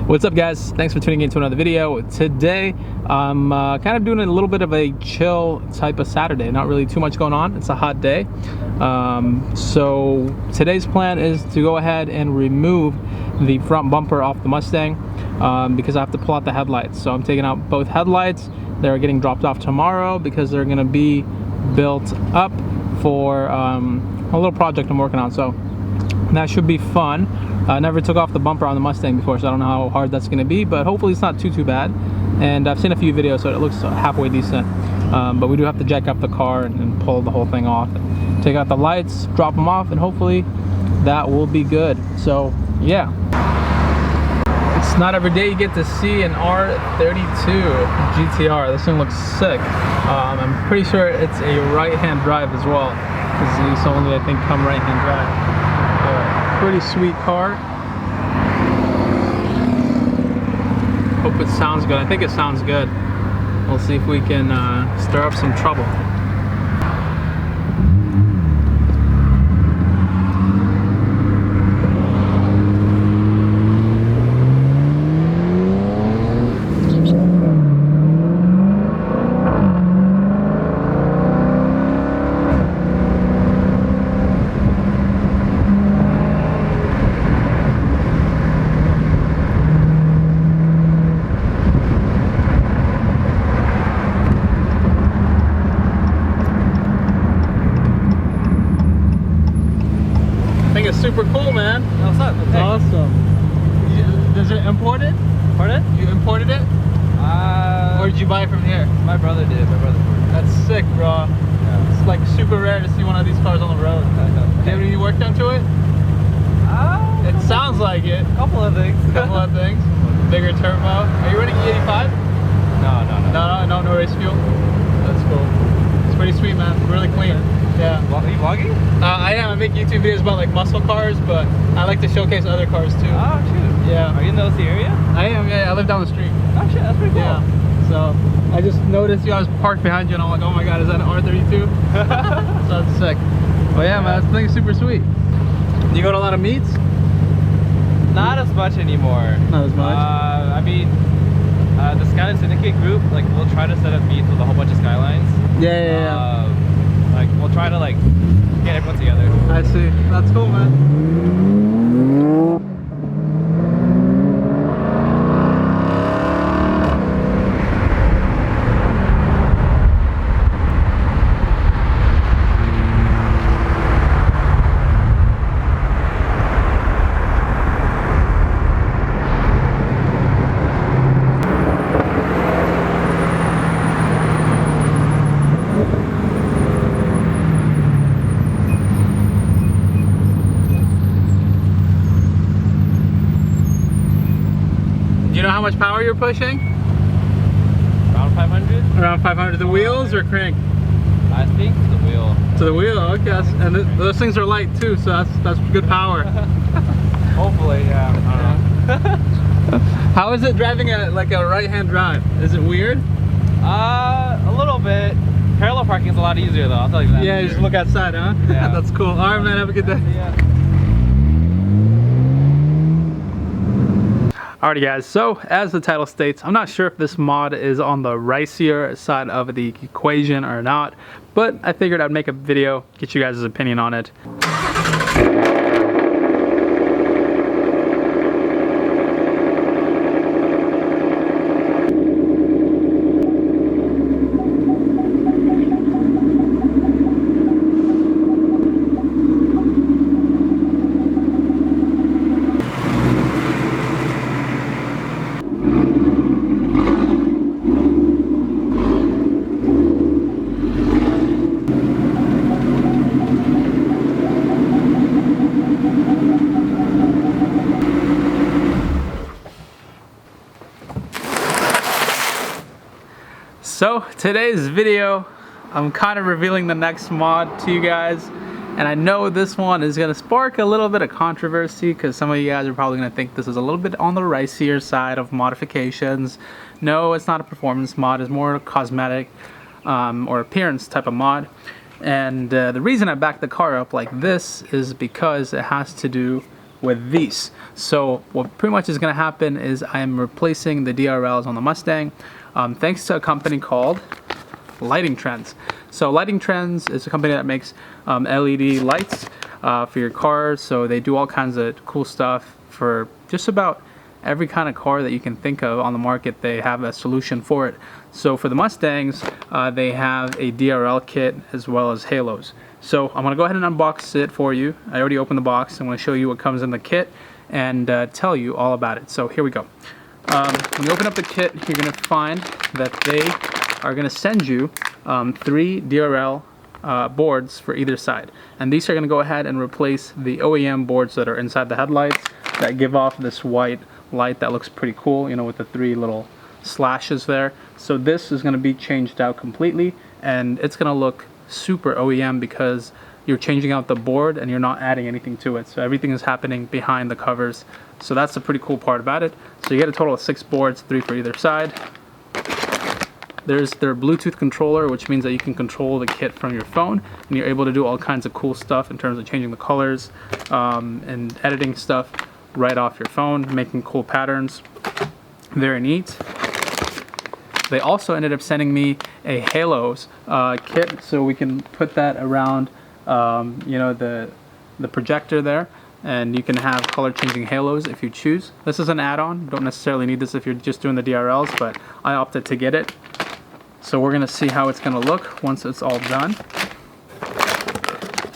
What's up, guys? Thanks for tuning in to another video. Today I'm kind of doing a little bit of a chill type of Saturday. Not really too much going on. It's a hot day. So today's plan is to go ahead and remove the front bumper off the Mustang because I have to pull out the headlights. So I'm taking out both headlights. They're getting dropped off tomorrow because they're going to be built up for a little project I'm working on. So that should be fun. I never took off the bumper on the Mustang before, so I don't know how hard that's going to be, but hopefully it's not too bad. And I've seen a few videos, so it looks halfway decent. But we do have to jack up the car and pull the whole thing off. Take out the lights, drop them off, and hopefully that will be good. So yeah. It's not every day you get to see an R32 GTR. This thing looks sick. I'm pretty sure it's a right-hand drive as well, because these only, I think, come right-hand drive. Pretty sweet car. Hope it sounds good. I think it sounds good. We'll see if we can stir up some trouble. It's super cool, man. What's up? It's awesome. Is it imported? Pardon? You imported it? Or did you buy it from here? My brother did. That's sick, bro. Yeah. It's like super rare to see one of these cars on the road. Do you have any work done to it? It sounds like it. A couple of things. Bigger turbo. Are you running E85? No race fuel. That's cool. It's pretty sweet, man. Really clean. Yeah. Are you vlogging? I am. I make YouTube videos about like muscle cars, but I like to showcase other cars too. Oh, shoot. Yeah. Are you in the OC area? I am. Yeah, I live down the street. Oh, shit. That's pretty cool. Yeah. So I just noticed you guys parked behind you, and I'm like, oh my god, is that an R32? So that's sick. But yeah, man, this thing is super sweet. You go to a lot of meets? Not as much anymore. Not as much. I mean, the Skyline Syndicate group, like, we'll try to set up meets with a whole bunch of Skylines. Yeah. Like, we'll try to, like, get everyone together. I see. That's cool, man. Do you know how much power you're pushing? Around 500? Around 500. The wheels or crank? I think the wheel. To the wheel, okay. And those things are light too, so that's good power. Hopefully, yeah. I don't know. How is it driving a right-hand drive? Is it weird? A little bit. Parallel parking is a lot easier though, I'll tell you that. Yeah, you just look outside, huh? Yeah. That's cool. Alright, man, have a good day. Yeah. Alrighty, guys, so as the title states, I'm not sure if this mod is on the racier side of the equation or not, but I figured I'd make a video, get you guys' opinion on it. So today's video, I'm kind of revealing the next mod to you guys, and I know this one is going to spark a little bit of controversy because some of you guys are probably going to think this is a little bit on the ricier side of modifications. No, it's not a performance mod, it's more a cosmetic or appearance type of mod. And the reason I backed the car up like this is because it has to do with these. So what pretty much is going to happen is I am replacing the DRLs on the Mustang, thanks to a company called Trendz. So Trendz is a company that makes LED lights for your cars. So they do all kinds of cool stuff for just about every kind of car that you can think of on the market. They have a solution for it. So for the Mustangs, they have a DRL kit as well as halos. So I'm gonna go ahead and unbox it for you. I already opened the box. I'm gonna show you what comes in the kit and tell you all about it. So here we go. When you open up the kit, you're gonna find that they are gonna send you 3 DRL boards for either side. And these are gonna go ahead and replace the OEM boards that are inside the headlights that give off this white light that looks pretty cool, you know, with the 3 little slashes there. So this is going to be changed out completely, and it's going to look super OEM because you're changing out the board and you're not adding anything to it. So everything is happening behind the covers. So that's the pretty cool part about it. So you get a total of 6 boards, 3 for either side. There's their Bluetooth controller, which means that you can control the kit from your phone, and you're able to do all kinds of cool stuff in terms of changing the colors and editing stuff right off your phone, making cool patterns. Very neat. They also ended up sending me a halos kit, so we can put that around you know, the projector there, and you can have color changing halos if you choose. This is an add-on. Don't necessarily need this if you're just doing the DRLs, but I opted to get it. So we're gonna see how it's gonna look once it's all done.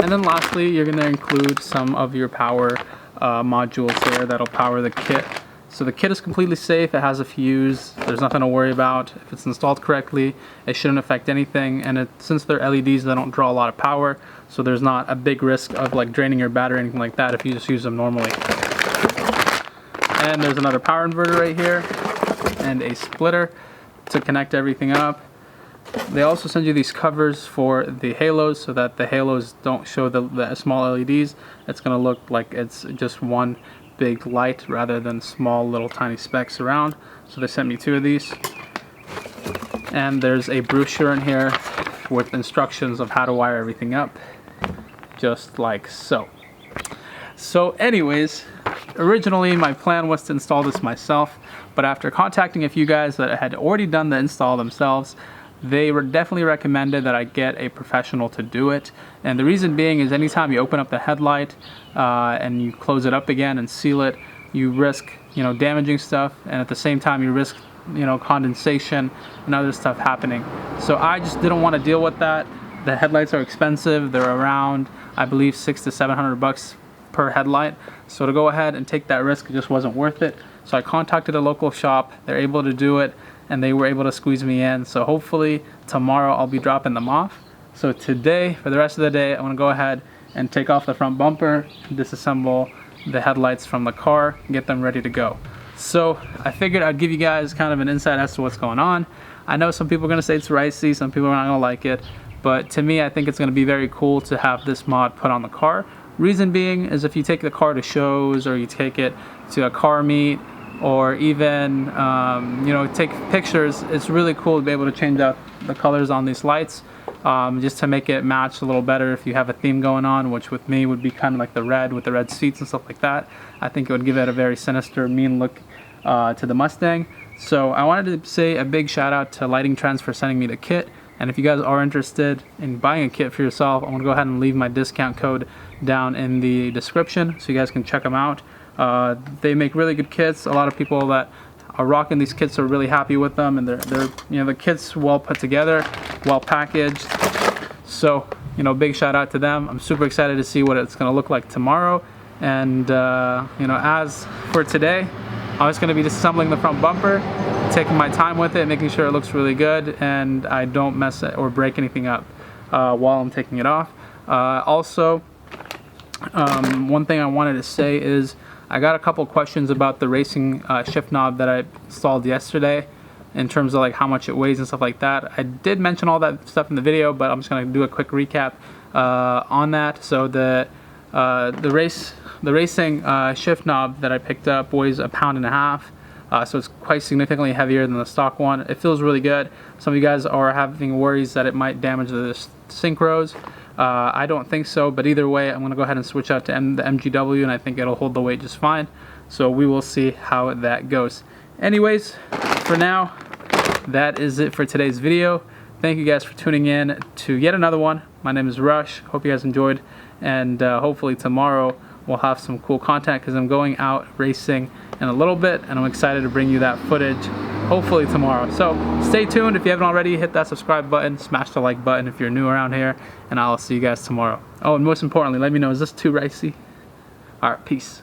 And then lastly, you're gonna include some of your power modules there that'll power the kit. So the kit is completely safe. It has a fuse. There's nothing to worry about. If it's installed correctly, it shouldn't affect anything. And since they're LEDs, they don't draw a lot of power, so there's not a big risk of like draining your battery or anything like that if you just use them normally. And there's another power inverter right here and a splitter to connect everything up. They also send you these covers for the halos so that the halos don't show the small LEDs. It's going to look like it's just one big light rather than small little tiny specks around. So they sent me 2 of these. And there's a brochure in here with instructions of how to wire everything up, just like so. So anyways, originally my plan was to install this myself, but after contacting a few guys that had already done the install themselves, they were definitely recommended that I get a professional to do it. And the reason being is anytime you open up the headlight and you close it up again and seal it, you risk, you know, damaging stuff, and at the same time you risk, you know, condensation and other stuff happening. So I just didn't want to deal with that. The headlights are expensive. They're around, I believe, $600 to $700 per headlight. So to go ahead and take that risk, it just wasn't worth it. So I contacted a local shop. They're able to do it, and they were able to squeeze me in. So hopefully tomorrow I'll be dropping them off. So today, for the rest of the day, I'm gonna go ahead and take off the front bumper, disassemble the headlights from the car, and get them ready to go. So I figured I'd give you guys kind of an insight as to what's going on. I know some people are gonna say it's ricey, some people are not gonna like it, but to me, I think it's gonna be very cool to have this mod put on the car. Reason being is if you take the car to shows, or you take it to a car meet, or even you know, take pictures, it's really cool to be able to change out the colors on these lights, just to make it match a little better if you have a theme going on, which with me would be kind of like the red with the red seats and stuff like that. I think it would give it a very sinister, mean look to the Mustang. So I wanted to say a big shout out to Trendz for sending me the kit. And if you guys are interested in buying a kit for yourself, I'm gonna go ahead and leave my discount code down in the description so you guys can check them out. They make really good kits. A lot of people that are rocking these kits are really happy with them, and they're you know, the kit's well put together, well packaged. So, you know, big shout out to them. I'm super excited to see what it's gonna look like tomorrow. And you know, as for today, I'm just gonna be disassembling the front bumper, taking my time with it, making sure it looks really good and I don't mess it or break anything up while I'm taking it off. Also, one thing I wanted to say is I got a couple questions about the racing shift knob that I installed yesterday in terms of like how much it weighs and stuff like that. I did mention all that stuff in the video, but I'm just going to do a quick recap on that. So the racing shift knob that I picked up weighs 1.5 pounds. So it's quite significantly heavier than the stock one. It feels really good. Some of you guys are having worries that it might damage the synchros. I don't think so, but either way, I'm going to go ahead and switch out to the MGW, and I think it'll hold the weight just fine. So we will see how that goes. Anyways, for now, that is it for today's video. Thank you guys for tuning in to yet another one. My name is Rush. Hope you guys enjoyed, and hopefully tomorrow we'll have some cool content because I'm going out racing in a little bit, and I'm excited to bring you that footage hopefully tomorrow. So stay tuned. If you haven't already, hit that subscribe button, smash the like button if you're new around here, and I'll see you guys tomorrow. Oh, and most importantly, let me know, is this too racy? All right, peace.